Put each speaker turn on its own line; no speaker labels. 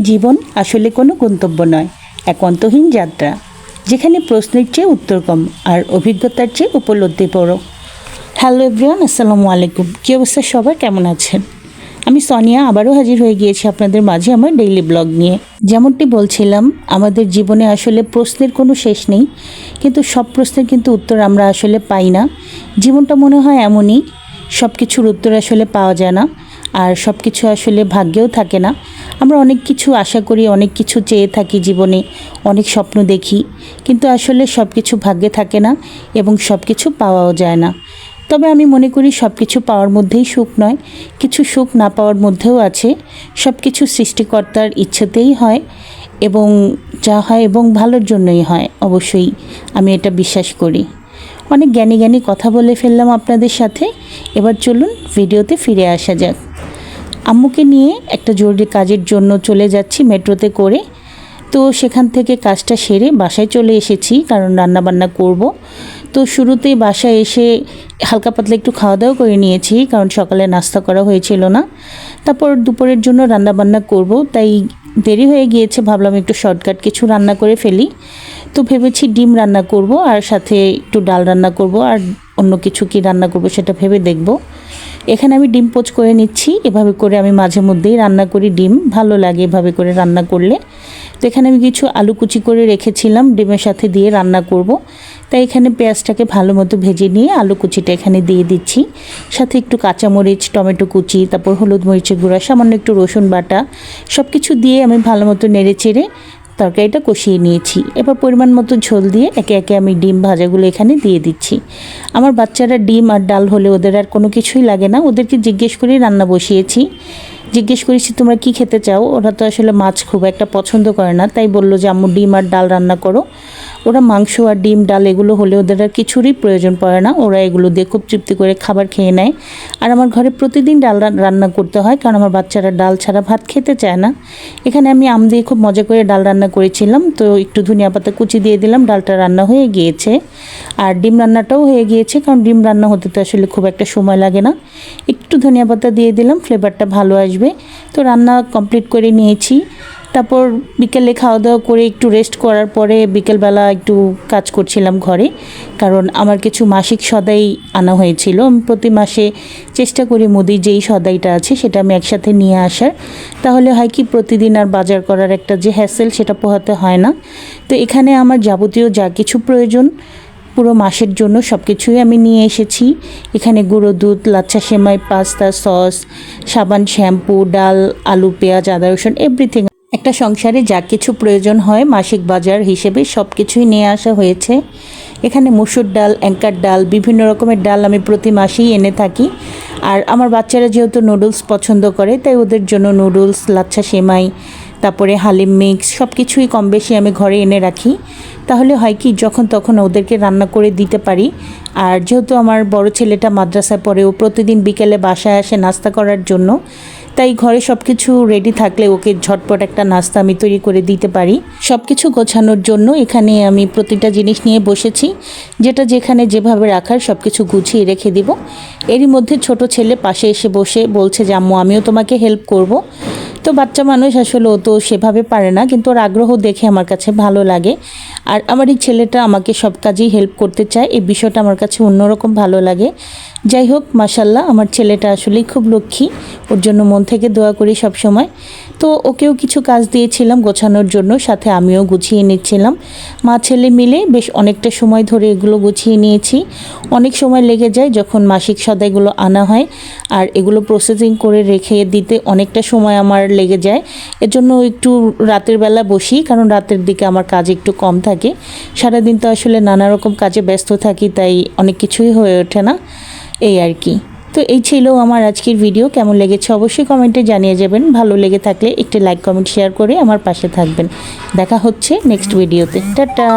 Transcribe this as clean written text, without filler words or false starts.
জীবন আসলে কোনো গন্তব্য নয়, এক অন্তহীন যাত্রা, যেখানে প্রশ্নের চেয়ে উত্তর কম আর অভিজ্ঞতার চেয়ে উপলব্ধি বড়। হ্যালো এভরিওয়ান, আসসালামু আলাইকুম। কী অবস্থা সবার, কেমন আছেন? আমি সোনিয়া আবারও হাজির হয়ে গিয়েছি আপনাদের মাঝে আমার ডেইলি ব্লগ নিয়ে। যেমনটি বলছিলাম, আমাদের জীবনে আসলে প্রশ্নের কোনো শেষ নেই, কিন্তু সব প্রশ্নের কিন্তু উত্তর আমরা আসলে পাই না। জীবনটা মনে হয় এমনই, সব কিছুর উত্তর আসলে পাওয়া যায় না, আর সব কিছু আসলে ভাগ্যেও থাকে না। আমরা অনেক কিছু আশা করি, অনেক কিছু চেয়ে থাকি জীবনে, অনেক স্বপ্ন দেখি, কিন্তু আসলে সব কিছু ভাগ্যে থাকে না এবং সব কিছু পাওয়াও যায় না। তবে আমি মনে করি সব কিছু পাওয়ার মধ্যেই সুখ নয়, কিছু সুখ না পাওয়ার মধ্যেও আছে। সব কিছু সৃষ্টিকর্তার ইচ্ছেতেই হয় এবং যা হয় এবং ভালোর জন্যই হয়, অবশ্যই আমি এটা বিশ্বাস করি। অনেক জ্ঞানী জ্ঞানী কথা বলে ফেললাম আপনাদের সাথে। এবার চলুন ভিডিওতে ফিরে আসা যাক। আম্মুকে নিয়ে একটা জরুরি কাজের জন্য চলে যাচ্ছি মেট্রোতে করে। তো সেখান থেকে কাজটা সেরে বাসায় চলে এসেছি, কারণ রান্নাবান্না করব। তো শুরুতেই বাসায় এসে হালকা পাতলা একটু খাওয়া দাওয়া করে নিয়েছি, কারণ সকালে নাস্তা করা হয়েছিল না। তারপর দুপুরের জন্য রান্নাবান্না করব, তাই দেরি হয়ে গিয়েছে, ভাবলাম একটু শর্টকাট কিছু রান্না করে ফেলি। তো ভেবেছি ডিম রান্না করব, আর সাথে একটু ডাল রান্না করব, আর অন্য কিছু কি রান্না করব সেটা ভেবে দেখব। এখানে আমি ডিম পোচ করে নিচ্ছি। এভাবে করে আমি মাঝে মধ্যেই রান্না করি ডিম, ভালো লাগে এভাবে করে রান্না করলে। তো এখানে আমি কিছু আলু কুচি করে রেখেছিলাম, ডিমের সাথে দিয়ে রান্না করব। তাই এখানে পেঁয়াজটাকে ভালো মতো ভেজে নিয়ে আলু কুচিটা এখানে দিয়ে দিচ্ছি, সাথে একটু কাঁচামরিচ, টমেটো কুচি, তারপর হলুদ মরিচের গুঁড়া, সামান্য একটু রসুন বাটা, সব কিছু দিয়ে আমি ভালো মতো নেড়ে চেড়ে তরকারিটা কষিয়ে নিয়েছি। এবার পরিমাণ মতো ঝোল দিয়ে একে একে আমি ডিম ভাজাগুলো এখানে দিয়ে দিচ্ছি। আমার বাচ্চারা ডিম আর ডাল হলে ওদের আর কোনো কিছুই লাগে না, ওদেরকে জিজ্ঞেস করেই রান্না বসিয়েছি। জিজ্ঞেস করেছি তোমরা কি খেতে চাও, ওরা তো আসলে মাছ খুব একটা পছন্দ করে না, তাই বললো যে আম্মু ডিম আর ডাল রান্না করো। ওরা মাংস আর ডিম ডাল এগুলো হলে ওদের আর কিছুরই প্রয়োজন পড়ে না, ওরা এগুলো দিয়ে খুব তৃপ্তি করে খাবার খেয়ে নেয়। আর আমার ঘরে প্রতিদিন ডাল রান্না করতে হয়, কারণ আমার বাচ্চারা ডাল ছাড়া ভাত খেতে চায় না। এখানে আমি আম দিয়ে খুব মজা করে ডাল রান্না করেছিলাম, তো একটু ধনিয়া পাতা কুচি দিয়ে দিলাম, ডালটা রান্না হয়ে গিয়েছে। আর ডিম রান্নাটাও হয়ে গিয়েছে, কারণ ডিম রান্না হতে তো আসলে খুব একটা সময় লাগে না। একটু ধনিয়া পাতা দিয়ে দিলাম, ফ্লেভারটা ভালো আসবে। তো রান্না কমপ্লিট করে নিয়েছি। তারপর বিকেলে খাওয়া দাওয়া করে একটু রেস্ট করার পরে বিকেলবেলা একটু কাজ করছিলাম ঘরে, কারণ আমার কিছু মাসিক সদাই আনা হয়েছিল। আমি প্রতি মাসে চেষ্টা করি মুদির যেই সদাইটা আছে সেটা আমি একসাথে নিয়ে আসার, তাহলে হয় কি প্রতিদিন আর বাজার করার একটা যে হ্যাসেল সেটা পোহাতে হয় না। তো এখানে আমার যাবতীয় যা কিছু প্রয়োজন পুরো মাসের জন্য সব কিছুই আমি নিয়ে এসেছি। এখানে গুঁড়ো দুধ, লাচ্ছা সেমাই, পাস্তা, সস, সাবান, শ্যাম্পু, ডাল, আলু, পেঁয়াজ, আদা, রসুন, এভরিথিং। একটা সংসারে যা কিছু প্রয়োজন হয় মাসিক বাজার হিসেবে সব কিছুই নিয়ে আসা হয়েছে। এখানে মসুর ডাল, অ্যাঙ্কার ডাল, বিভিন্ন রকমের ডাল আমি প্রতি মাসেই এনে থাকি। আর আমার বাচ্চারা যেহেতু নুডলস পছন্দ করে, তাই ওদের জন্য নুডলস, লাচ্ছা সেমাই, তারপরে হালিম মিক্স সব কিছুই কম বেশি আমি ঘরে এনে রাখি। তাহলে হয় কি যখন তখন ওদেরকে রান্না করে দিতে পারি। আর যেহেতু আমার বড় ছেলেটা মাদ্রাসায় পড়ে, ও প্রতিদিন বিকেলে বাসায় আসে নাস্তা করার জন্য, তাই ঘরে সব কিছু রেডি থাকলে ওকে ঝটপট একটা নাস্তা আমি তৈরি করে দিতে পারি। সব কিছু গোছানোর জন্য এখানে আমি প্রতিটা জিনিস নিয়ে বসেছি, যেটা যেখানে যেভাবে রাখার সব কিছু গুছিয়ে রেখে দিব। এরই মধ্যে ছোট ছেলে পাশে এসে বসে বলছে যে আম্মু আমিও তোমাকে হেল্প করব। তো বাচ্চা মানুষ আসলে ও তো সেভাবে পারে না, কিন্তু ওর আগ্রহ দেখে আমার কাছে ভালো লাগে। আর আমার এই ছেলেটা আমাকে সব কাজেই হেল্প করতে চায়, এই বিষয়টা আমার কাছে অন্যরকম ভালো লাগে। যাই হোক, মাশাল্লাহ আমার ছেলেটা আসলেই খুব লক্ষ্মী, ওর জন্য মন থেকে দোয়া করি সব সময়। তো ওকেও কিছু কাজ দিয়েছিলাম গোছানোর জন্য, সাথে আমিও গুছিয়ে নিচ্ছিলাম। মা ছেলে মিলে বেশ অনেকটা সময় ধরে এগুলো গুছিয়ে নিয়েছি। অনেক সময় লেগে যায় যখন মাসিক সদাইগুলো আনা হয়, আর এগুলো প্রসেসিং করে রেখে দিতে অনেকটা সময় আমার লেগে যায়। এজন্য একটু রাতের বেলা বসি, কারণ রাতের দিকে আমার কাজ একটু কম থাকে। সারাদিন তো আসলে নানা রকম কাজে ব্যস্ত থাকি, তাই অনেক কিছুই হয়ে ওঠে না, এই আর কি। তো এই ছিল আমার আজকের ভিডিও। কেমন লেগেছে অবশ্যই কমেন্টে জানিয়ে যাবেন। ভালো লেগে থাকলে একটু লাইক, কমেন্ট, শেয়ার করে আমার পাশে থাকবেন। দেখা হচ্ছে নেক্সট ভিডিওতে। টাটা।